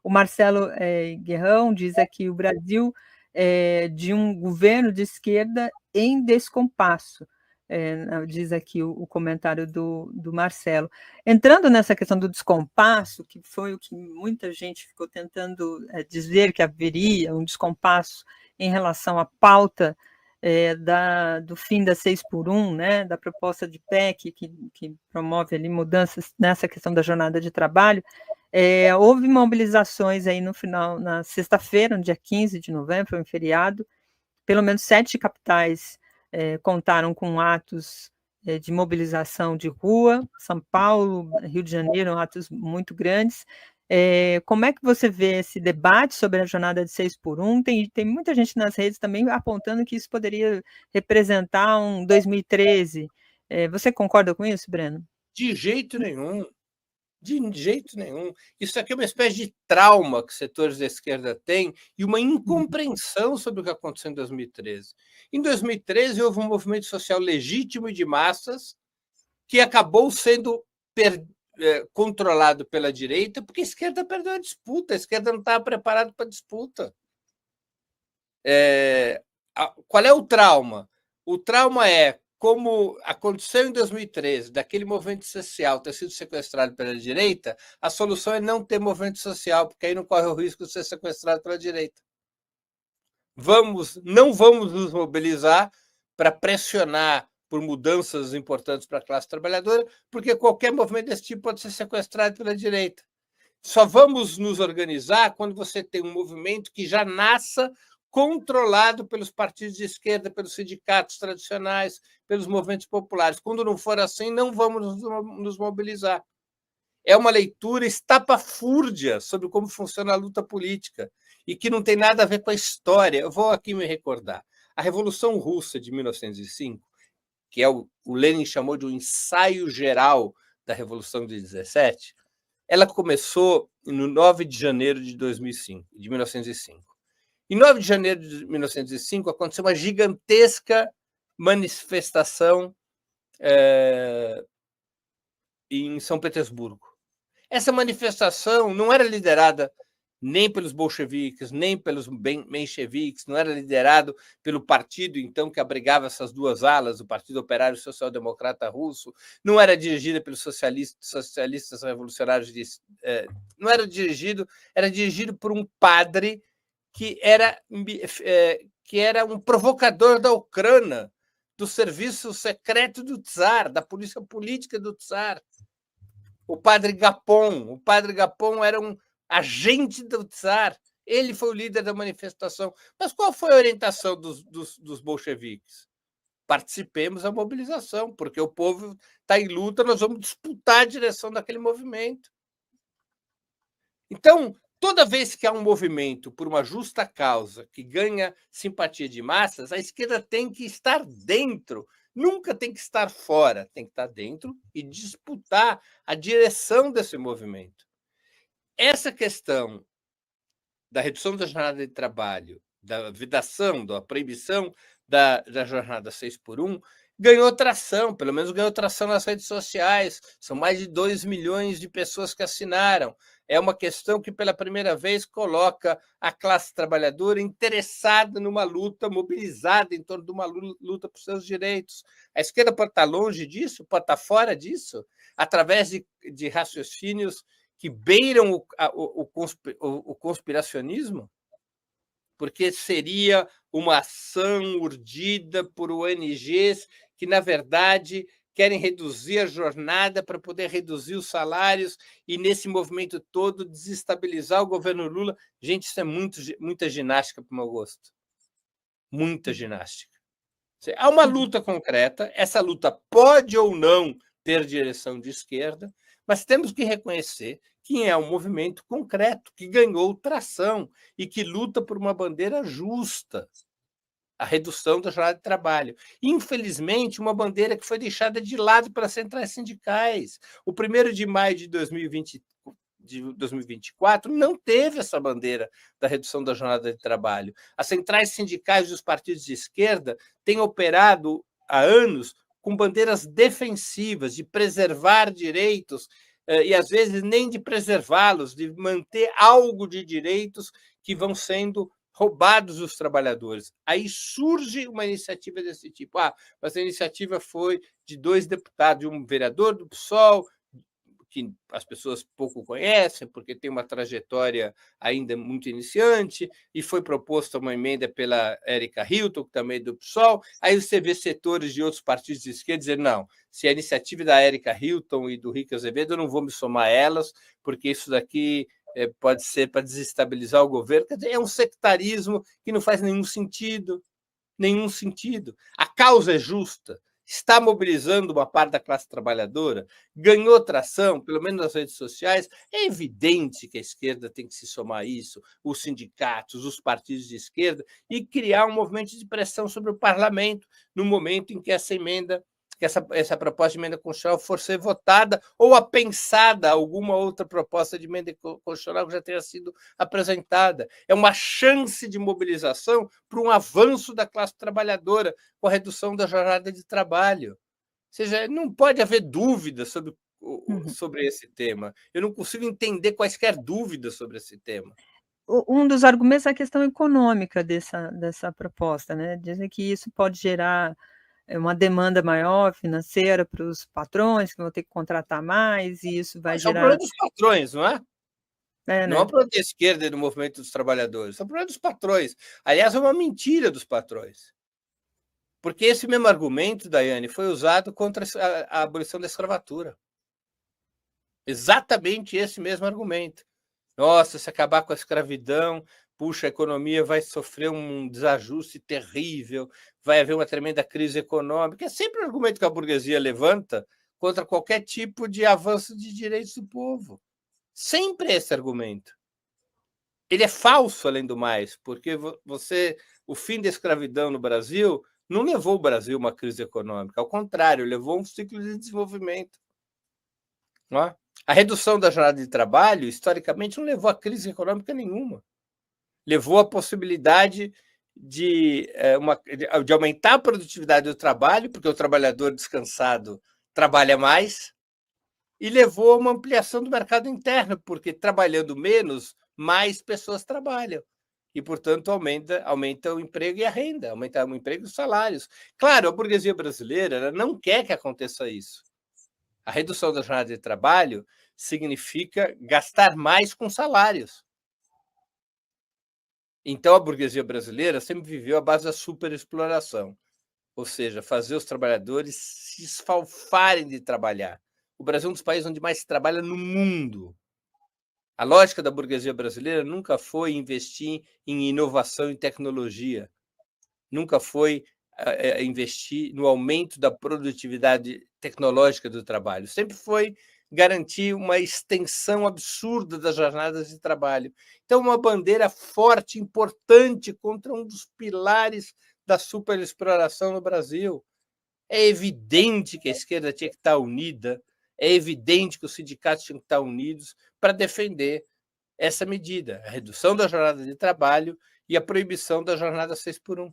O Marcelo Guerrão diz aqui: o Brasil de um governo de esquerda em descompasso. Diz aqui o comentário do Marcelo. Entrando nessa questão do descompasso, que foi o que muita gente ficou tentando dizer que haveria um descompasso em relação à pauta do fim da 6x1, né, da proposta de PEC que promove ali mudanças nessa questão da jornada de trabalho. Houve mobilizações aí no final, na sexta-feira, no dia 15 de novembro, foi um feriado, pelo menos 7 capitais contaram com atos de mobilização de rua, São Paulo, Rio de Janeiro, atos muito grandes. Como é que você vê esse debate sobre a jornada de 6x1? Tem muita gente nas redes também apontando que isso poderia representar um 2013. Você concorda com isso, Breno? De jeito nenhum. De jeito nenhum. Isso aqui é uma espécie de trauma que setores da esquerda têm e uma incompreensão sobre o que aconteceu em 2013. Em 2013, houve um movimento social legítimo e de massas que acabou sendo controlado pela direita porque a esquerda perdeu a disputa, a esquerda não estava preparada para a disputa. Qual é o trauma? O trauma é como aconteceu em 2013, daquele movimento social ter sido sequestrado pela direita, a solução é não ter movimento social, porque aí não corre o risco de ser sequestrado pela direita. Não vamos nos mobilizar para pressionar por mudanças importantes para a classe trabalhadora, porque qualquer movimento desse tipo pode ser sequestrado pela direita. Só vamos nos organizar quando você tem um movimento que já nasça controlado pelos partidos de esquerda, pelos sindicatos tradicionais, pelos movimentos populares. Quando não for assim, não vamos nos mobilizar. É uma leitura estapafúrdia sobre como funciona a luta política e que não tem nada a ver com a história. Eu vou aqui me recordar. A Revolução Russa de 1905, que o Lenin chamou de um ensaio geral da Revolução de 17, ela começou no 9 de janeiro de 1905. Em 9 de janeiro de 1905, aconteceu uma gigantesca manifestação em São Petersburgo. Essa manifestação não era liderada nem pelos bolcheviques, nem pelos mencheviques, não era liderado pelo partido, então, que abrigava essas duas alas, o Partido Operário Social Democrata Russo, não era dirigida pelos socialistas revolucionários, não era dirigido por um padre que era um provocador da Ucrânia, do serviço secreto do Tsar, da polícia política do Tsar. O padre Gapon. O padre Gapon era um agente do Tsar. Ele foi o líder da manifestação. Mas qual foi a orientação dos bolcheviques? Participemos da mobilização, porque o povo está em luta, nós vamos disputar a direção daquele movimento. Então, toda vez que há um movimento por uma justa causa que ganha simpatia de massas, a esquerda tem que estar dentro, nunca tem que estar fora, tem que estar dentro e disputar a direção desse movimento. Essa questão da redução da jornada de trabalho, da vedação, da proibição da jornada 6x1, ganhou tração, pelo menos ganhou tração nas redes sociais. São mais de 2 milhões de pessoas que assinaram. É uma questão que, pela primeira vez, coloca a classe trabalhadora interessada numa luta, mobilizada em torno de uma luta por seus direitos. A esquerda pode estar longe disso, pode estar fora disso, através de raciocínios que beiram o conspiracionismo, porque seria uma ação urdida por ONGs que, na verdade, querem reduzir a jornada para poder reduzir os salários e, nesse movimento todo, desestabilizar o governo Lula. Gente, isso é muita ginástica para o meu gosto. Muita ginástica. Há uma luta concreta, essa luta pode ou não ter direção de esquerda, mas temos que reconhecer que é um movimento concreto, que ganhou tração e que luta por uma bandeira justa, a redução da jornada de trabalho. Infelizmente, uma bandeira que foi deixada de lado pelas centrais sindicais. O 1º de maio de 2024 não teve essa bandeira da redução da jornada de trabalho. As centrais sindicais dos partidos de esquerda têm operado há anos com bandeiras defensivas de preservar direitos e às vezes nem de preservá-los, de manter algo de direitos que vão sendo roubados dos trabalhadores. Aí surge uma iniciativa desse tipo. Mas a iniciativa foi de 2 deputados, de um vereador do PSOL, que as pessoas pouco conhecem, porque tem uma trajetória ainda muito iniciante, e foi proposta uma emenda pela Érica Hilton, que também é do PSOL. Aí você vê setores de outros partidos de esquerda dizer, não, se a iniciativa da Érica Hilton e do Rick Azevedo, eu não vou me somar a elas, porque isso daqui pode ser para desestabilizar o governo. Quer dizer, é um sectarismo que não faz nenhum sentido. Nenhum sentido. A causa é justa, está mobilizando uma parte da classe trabalhadora, ganhou tração, pelo menos nas redes sociais. É evidente que a esquerda tem que se somar a isso, os sindicatos, os partidos de esquerda, e criar um movimento de pressão sobre o parlamento no momento em que essa emenda, que essa proposta de emenda constitucional for ser votada, ou a pensada alguma outra proposta de emenda constitucional que já tenha sido apresentada. É uma chance de mobilização para um avanço da classe trabalhadora com a redução da jornada de trabalho. Ou seja, não pode haver dúvida sobre esse tema. Eu não consigo entender quaisquer dúvidas sobre esse tema. Um dos argumentos é a questão econômica dessa proposta, né, dizem que isso pode gerar, uma demanda maior financeira para os patrões, que vão ter que contratar mais, e isso vai Mas é um problema gerar dos patrões, não é? Não é um né. problema da esquerda e do movimento dos trabalhadores, é um problema dos patrões. Aliás, é uma mentira dos patrões. Porque esse mesmo argumento, Daiane, foi usado contra a abolição da escravatura. Exatamente esse mesmo argumento. Nossa, se acabar com a escravidão, puxa, a economia vai sofrer um desajuste terrível, vai haver uma tremenda crise econômica. É sempre o argumento que a burguesia levanta contra qualquer tipo de avanço de direitos do povo. Sempre esse argumento. Ele é falso, além do mais, porque o fim da escravidão no Brasil não levou o Brasil a uma crise econômica, ao contrário, levou a um ciclo de desenvolvimento. Não é? A redução da jornada de trabalho, historicamente, não levou a crise econômica nenhuma. Levou a possibilidade de aumentar a produtividade do trabalho, porque o trabalhador descansado trabalha mais, e levou a uma ampliação do mercado interno, porque trabalhando menos, mais pessoas trabalham. E, portanto, aumenta o emprego e a renda, aumenta o emprego e os salários. Claro, a burguesia brasileira ela não quer que aconteça isso. A redução da jornada de trabalho significa gastar mais com salários. Então, a burguesia brasileira sempre viveu à base da superexploração, ou seja, fazer os trabalhadores se esfalfarem de trabalhar. O Brasil é um dos países onde mais se trabalha no mundo. A lógica da burguesia brasileira nunca foi investir em inovação e tecnologia, nunca foi investir no aumento da produtividade tecnológica do trabalho, sempre foi garantir uma extensão absurda das jornadas de trabalho. Então, uma bandeira forte, importante contra um dos pilares da superexploração no Brasil. É evidente que a esquerda tinha que estar unida, é evidente que os sindicatos tinham que estar unidos para defender essa medida, a redução da jornada de trabalho e a proibição da jornada 6 por 1.